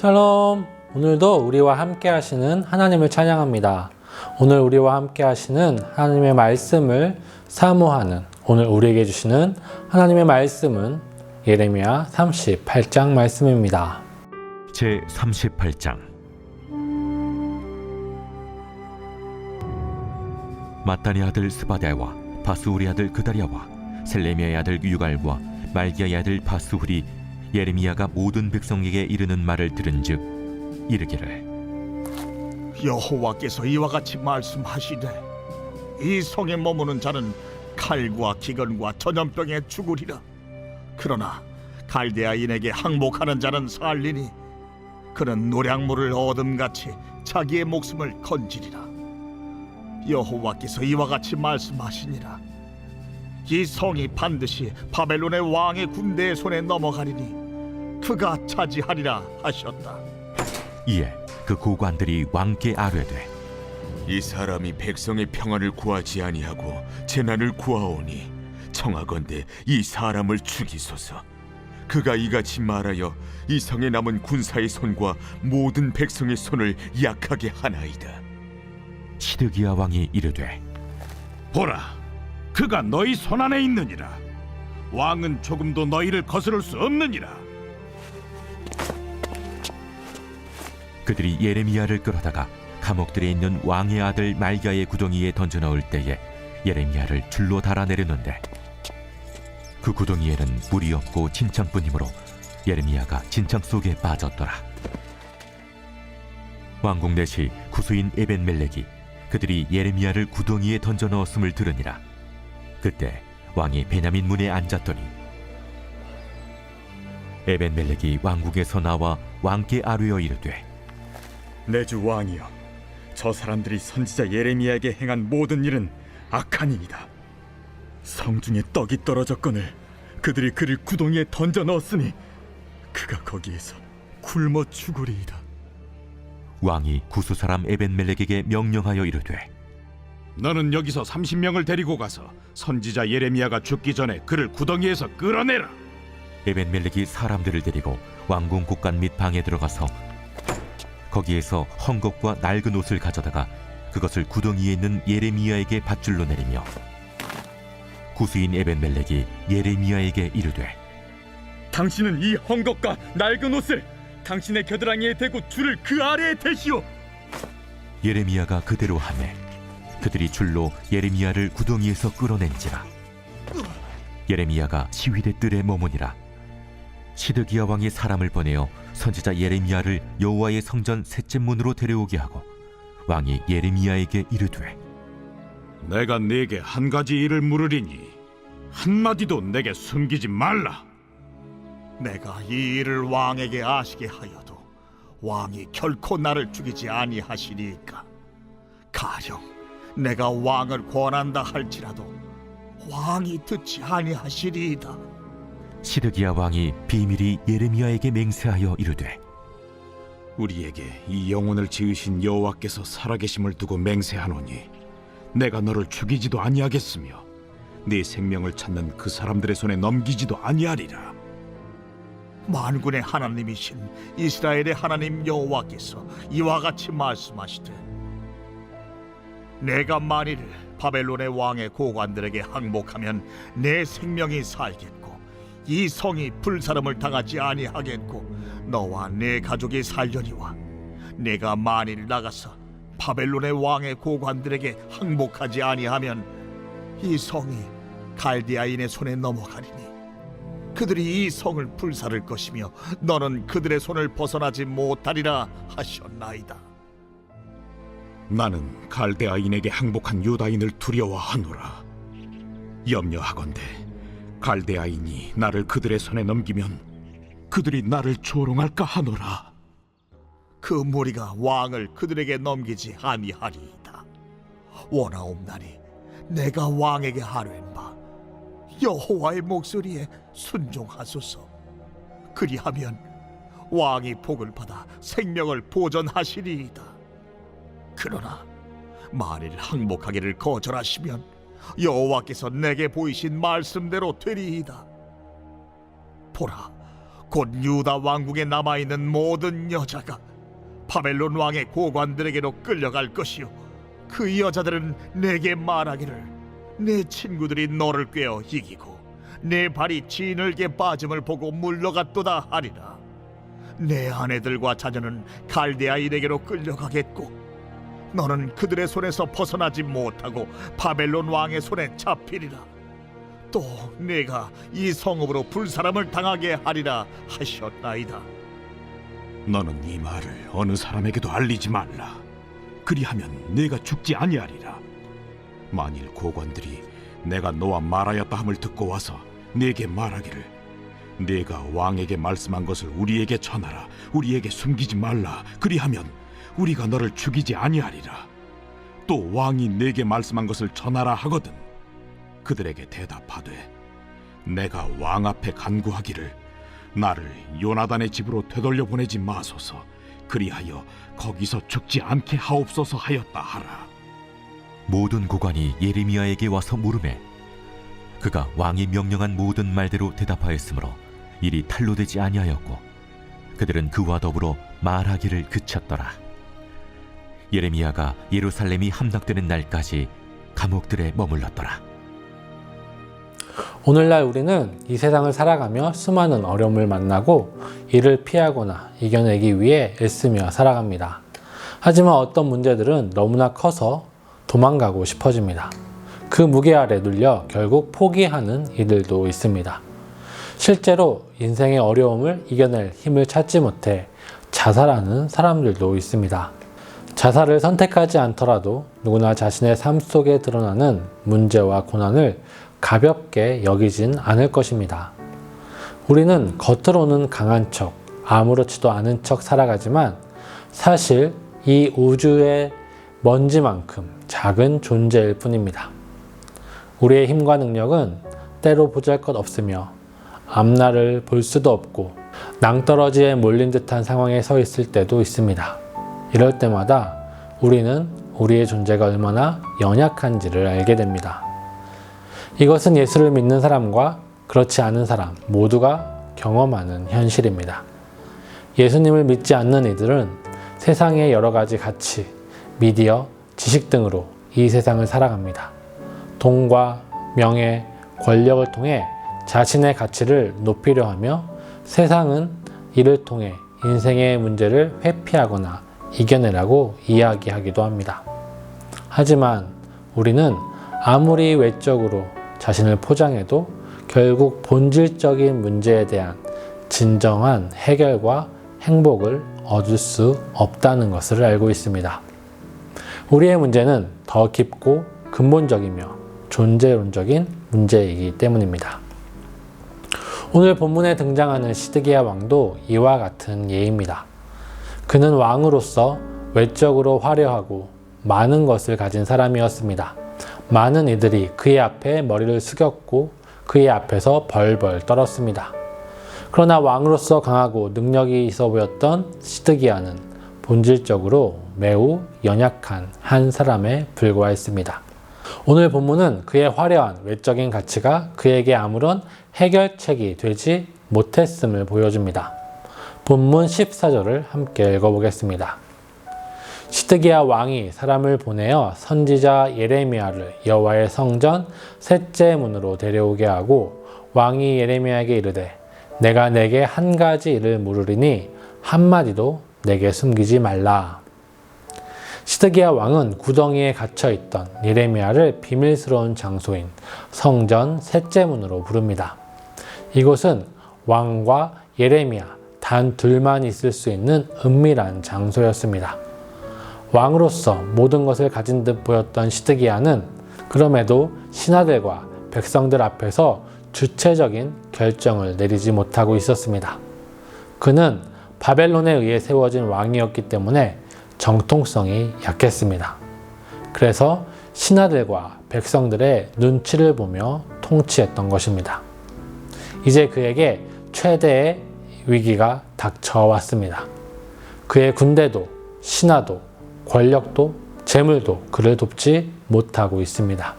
샬롬! 오늘도 우리와 함께 하시는 하나님을 찬양합니다. 오늘 우리와 함께 하시는 하나님의 말씀을 사모하는, 오늘 우리에게 주시는 하나님의 말씀은 예레미야 38장 말씀입니다. 제 38장. 마따니 아들 스바랴와 바스후리 아들 그다랴와 셀레미야의 아들 유갈과 말기야의 아들 바스후리 예레미야가 모든 백성에게 이르는 말을 들은즉 이르기를, 여호와께서 이와 같이 말씀하시되 이 성에 머무는 자는 칼과 기근과 전염병에 죽으리라. 그러나 갈대아인에게 항복하는 자는 살리니 그는 노량물을 얻음같이 자기의 목숨을 건지리라. 여호와께서 이와 같이 말씀하시니라. 이 성이 반드시 바벨론의 왕의 군대의 손에 넘어가리니 그가 차지하리라 하셨다. 이에 그 고관들이 왕께 아뢰되, 이 사람이 백성의 평안을 구하지 아니하고 재난을 구하오니 청하건대 이 사람을 죽이소서. 그가 이같이 말하여 이 성에 남은 군사의 손과 모든 백성의 손을 약하게 하나이다. 시드기야 왕이 이르되, 보라, 그가 너희 손안에 있느니라. 왕은 조금도 너희를 거스를 수 없느니라. 그들이 예레미야를 끌어다가 감옥들에 있는 왕의 아들 말기야의 구덩이에 던져 넣을 때에 예레미야를 줄로 달아내렸는데 그 구덩이에는 물이 없고 진창뿐이므로 예레미야가 진창 속에 빠졌더라. 왕궁 내시 구수인 에벤멜렉이 그들이 예레미야를 구덩이에 던져 넣었음을 들으니라. 그때 왕이 베냐민 문에 앉았더니 에벤멜렉이 왕궁에서 나와 왕께 아뢰어 이르되, 내 주 왕이여, 저 사람들이 선지자 예레미야에게 행한 모든 일은 악하니이다. 성중에 떡이 떨어졌거늘 그들이 그를 구덩이에 던져 넣었으니 그가 거기에서 굶어 죽으리이다. 왕이 구수 사람 에벤멜렉에게 명령하여 이르되, 너는 여기서 30명을 데리고 가서 선지자 예레미야가 죽기 전에 그를 구덩이에서 끌어내라. 에벤멜렉이 사람들을 데리고 왕궁 곳간 및 방에 들어가서 거기에서 헝겊과 낡은 옷을 가져다가 그것을 구덩이에 있는 예레미야에게 밧줄로 내리며 구수인 에벤멜렉이 예레미야에게 이르되, 당신은 이 헝겊과 낡은 옷을 당신의 겨드랑이에 대고 줄을 그 아래에 대시오. 예레미야가 그대로 하매 그들이 줄로 예레미야를 구덩이에서 끌어낸지라. 예레미야가 시위대 뜰에 머무니라. 시드기야 왕이 사람을 보내어 선지자 예레미야를 여호와의 성전 셋째 문으로 데려오게 하고 왕이 예레미야에게 이르되, 내가 네게 한 가지 일을 물으리니 한마디도 내게 숨기지 말라. 내가 이 일을 왕에게 아시게 하여도 왕이 결코 나를 죽이지 아니하시리이까. 가령 내가 왕을 권한다 할지라도 왕이 듣지 아니하시리이다. 시드기야 왕이 비밀이 예레미야에게 맹세하여 이르되, 우리에게 이 영혼을 지으신 여호와께서 살아계심을 두고 맹세하노니 내가 너를 죽이지도 아니하겠으며 네 생명을 찾는 그 사람들의 손에 넘기지도 아니하리라. 만군의 하나님이신 이스라엘의 하나님 여호와께서 이와 같이 말씀하시되, 내가 만일 바벨론의 왕의 고관들에게 항복하면 내 생명이 살겠고 이 성이 불사름을 당하지 아니하겠고 너와 내 가족이 살려니와 내가 만일 나가서 바벨론의 왕의 고관들에게 항복하지 아니하면 이 성이 갈대아인의 손에 넘어가리니 그들이 이 성을 불사를 것이며 너는 그들의 손을 벗어나지 못하리라 하셨나이다. 나는 갈대아인에게 항복한 유다인을 두려워하노라. 염려하건대 갈대아인이 나를 그들의 손에 넘기면 그들이 나를 조롱할까 하노라. 그 무리가 왕을 그들에게 넘기지 아니하리이다. 원하옵나니 내가 왕에게 하랜 바 여호와의 목소리에 순종하소서. 그리하면 왕이 복을 받아 생명을 보전하시리이다. 그러나 만일 항복하기를 거절하시면 여호와께서 내게 보이신 말씀대로 되리이다. 보라, 곧 유다 왕국에 남아있는 모든 여자가 바벨론 왕의 고관들에게로 끌려갈 것이요 그 여자들은 내게 말하기를 내 친구들이 너를 꿰어 이기고 내 발이 진흙에 빠짐을 보고 물러갔도다 하리라. 내 아내들과 자녀는 갈대아인에게로 끌려가겠고 너는 그들의 손에서 벗어나지 못하고 바벨론 왕의 손에 잡히리라. 또 내가 이 성읍으로 불사람을 당하게 하리라 하셨나이다. 너는 이 말을 어느 사람에게도 알리지 말라. 그리하면 내가 죽지 아니하리라. 만일 고관들이 내가 너와 말하였다 함을 듣고 와서 내게 말하기를 네가 왕에게 말씀한 것을 우리에게 전하라. 우리에게 숨기지 말라. 그리하면 우리가 너를 죽이지 아니하리라. 또 왕이 내게 말씀한 것을 전하라 하거든 그들에게 대답하되 내가 왕 앞에 간구하기를 나를 요나단의 집으로 되돌려 보내지 마소서. 그리하여 거기서 죽지 않게 하옵소서 하였다 하라. 모든 고관이 예레미야에게 와서 물으매 그가 왕이 명령한 모든 말대로 대답하였으므로 일이 탄로되지 아니하였고 그들은 그와 더불어 말하기를 그쳤더라. 예레미야가 예루살렘이 함락되는 날까지 감옥들에 머물렀더라. 오늘날 우리는 이 세상을 살아가며 수많은 어려움을 만나고 이를 피하거나 이겨내기 위해 애쓰며 살아갑니다. 하지만 어떤 문제들은 너무나 커서 도망가고 싶어집니다. 그 무게 아래 눌려 결국 포기하는 이들도 있습니다. 실제로 인생의 어려움을 이겨낼 힘을 찾지 못해 자살하는 사람들도 있습니다. 자살을 선택하지 않더라도 누구나 자신의 삶 속에 드러나는 문제와 고난을 가볍게 여기진 않을 것입니다. 우리는 겉으로는 강한 척, 아무렇지도 않은 척 살아가지만 사실 이 우주의 먼지만큼 작은 존재일 뿐입니다. 우리의 힘과 능력은 때로 보잘것없으며 앞날을 볼 수도 없고 낭떠러지에 몰린 듯한 상황에 서 있을 때도 있습니다. 이럴 때마다 우리는 우리의 존재가 얼마나 연약한지를 알게 됩니다. 이것은 예수를 믿는 사람과 그렇지 않은 사람 모두가 경험하는 현실입니다. 예수님을 믿지 않는 이들은 세상의 여러 가지 가치, 미디어, 지식 등으로 이 세상을 살아갑니다. 돈과 명예, 권력을 통해 자신의 가치를 높이려 하며 세상은 이를 통해 인생의 문제를 회피하거나 이겨내라고 이야기하기도 합니다. 하지만 우리는 아무리 외적으로 자신을 포장해도 결국 본질적인 문제에 대한 진정한 해결과 행복을 얻을 수 없다는 것을 알고 있습니다. 우리의 문제는 더 깊고 근본적이며 존재론적인 문제이기 때문입니다. 오늘 본문에 등장하는 시드기야 왕도 이와 같은 예입니다. 그는 왕으로서 외적으로 화려하고 많은 것을 가진 사람이었습니다. 많은 이들이 그의 앞에 머리를 숙였고 그의 앞에서 벌벌 떨었습니다. 그러나 왕으로서 강하고 능력이 있어 보였던 시드기야는 본질적으로 매우 연약한 한 사람에 불과했습니다. 오늘 본문은 그의 화려한 외적인 가치가 그에게 아무런 해결책이 되지 못했음을 보여줍니다. 본문 14절을 함께 읽어보겠습니다. 시드기야 왕이 사람을 보내어 선지자 예레미야를 여호와의 성전 셋째 문으로 데려오게 하고 왕이 예레미야에게 이르되 내가 내게 한 가지 일을 물으리니 한마디도 내게 숨기지 말라. 시드기야 왕은 구덩이에 갇혀있던 예레미야를 비밀스러운 장소인 성전 셋째 문으로 부릅니다. 이곳은 왕과 예레미야 단 둘만 있을 수 있는 은밀한 장소였습니다. 왕으로서 모든 것을 가진 듯 보였던 시드기야는 그럼에도 신하들과 백성들 앞에서 주체적인 결정을 내리지 못하고 있었습니다. 그는 바벨론에 의해 세워진 왕이었기 때문에 정통성이 약했습니다. 그래서 신하들과 백성들의 눈치를 보며 통치했던 것입니다. 이제 그에게 최대의 위기가 닥쳐왔습니다. 그의 군대도 신하도 권력도 재물도 그를 돕지 못하고 있습니다.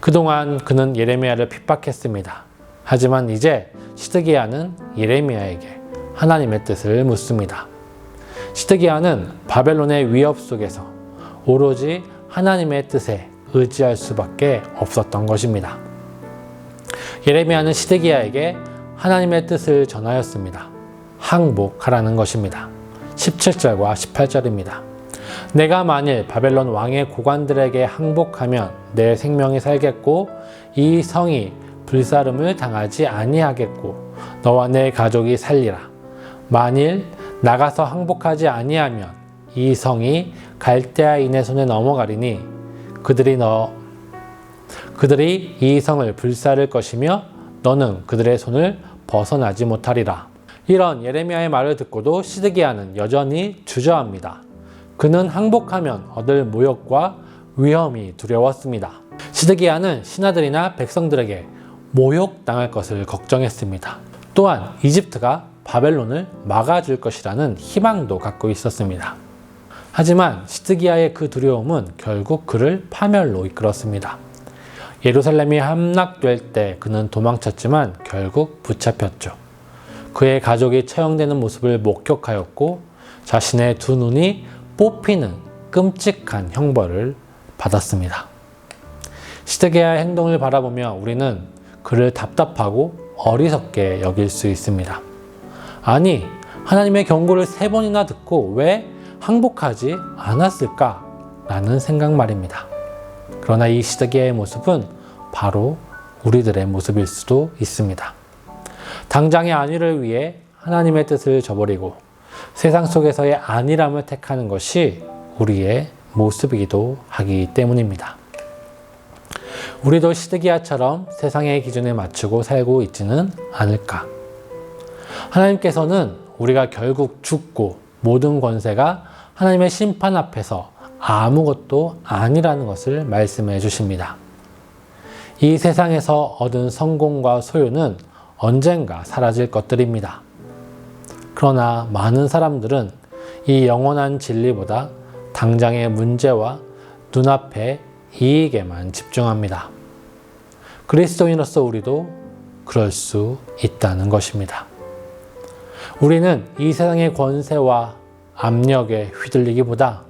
그동안 그는 예레미야를 핍박했습니다. 하지만 이제 시드기야는 예레미야에게 하나님의 뜻을 묻습니다. 시드기야는 바벨론의 위협 속에서 오로지 하나님의 뜻에 의지할 수밖에 없었던 것입니다. 예레미야는 시드기야에게 하나님의 뜻을 전하였습니다. 항복하라는 것입니다. 17절과 18절입니다. 내가 만일 바벨론 왕의 고관들에게 항복하면 내 생명이 살겠고 이 성이 불사름을 당하지 아니하겠고 너와 내 가족이 살리라. 만일 나가서 항복하지 아니하면 이 성이 갈대아인의 손에 넘어가리니 그들이 이 성을 불사를 것이며 너는 그들의 손을 벗어나지 못하리라. 이런 예레미야의 말을 듣고도 시드기야는 여전히 주저합니다. 그는 항복하면 얻을 모욕과 위험이 두려웠습니다. 시드기야는 신하들이나 백성들에게 모욕당할 것을 걱정했습니다. 또한 이집트가 바벨론을 막아줄 것이라는 희망도 갖고 있었습니다. 하지만 시드기야의 그 두려움은 결국 그를 파멸로 이끌었습니다. 예루살렘이 함락될 때 그는 도망쳤지만 결국 붙잡혔죠. 그의 가족이 처형되는 모습을 목격하였고 자신의 두 눈이 뽑히는 끔찍한 형벌을 받았습니다. 시드기야의 행동을 바라보며 우리는 그를 답답하고 어리석게 여길 수 있습니다. 아니, 하나님의 경고를 3번이나 듣고 왜 항복하지 않았을까? 라는 생각 말입니다. 그러나 이 시드기야의 모습은 바로 우리들의 모습일 수도 있습니다. 당장의 안위를 위해 하나님의 뜻을 저버리고 세상 속에서의 안일함을 택하는 것이 우리의 모습이기도 하기 때문입니다. 우리도 시드기야처럼 세상의 기준에 맞추고 살고 있지는 않을까? 하나님께서는 우리가 결국 죽고 모든 권세가 하나님의 심판 앞에서 아무것도 아니라는 것을 말씀해 주십니다. 이 세상에서 얻은 성공과 소유는 언젠가 사라질 것들입니다. 그러나 많은 사람들은 이 영원한 진리보다 당장의 문제와 눈앞의 이익에만 집중합니다. 그리스도인으로서 우리도 그럴 수 있다는 것입니다. 우리는 이 세상의 권세와 압력에 휘둘리기보다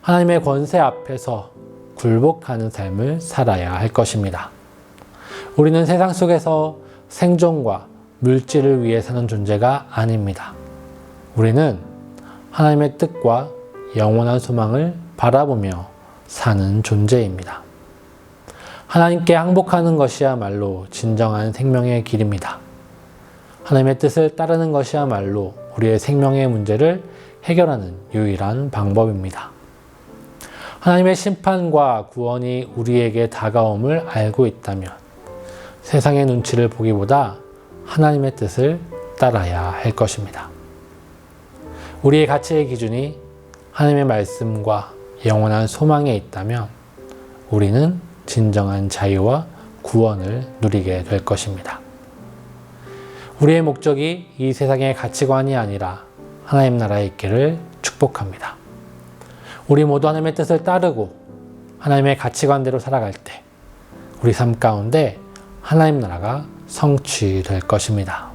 하나님의 권세 앞에서 굴복하는 삶을 살아야 할 것입니다. 우리는 세상 속에서 생존과 물질을 위해 사는 존재가 아닙니다. 우리는 하나님의 뜻과 영원한 소망을 바라보며 사는 존재입니다. 하나님께 항복하는 것이야말로 진정한 생명의 길입니다. 하나님의 뜻을 따르는 것이야말로 우리의 생명의 문제를 해결하는 유일한 방법입니다. 하나님의 심판과 구원이 우리에게 다가옴을 알고 있다면 세상의 눈치를 보기보다 하나님의 뜻을 따라야 할 것입니다. 우리의 가치의 기준이 하나님의 말씀과 영원한 소망에 있다면 우리는 진정한 자유와 구원을 누리게 될 것입니다. 우리의 목적이 이 세상의 가치관이 아니라 하나님 나라에 있기를 축복합니다. 우리 모두 하나님의 뜻을 따르고 하나님의 가치관대로 살아갈 때 우리 삶 가운데 하나님 나라가 성취될 것입니다.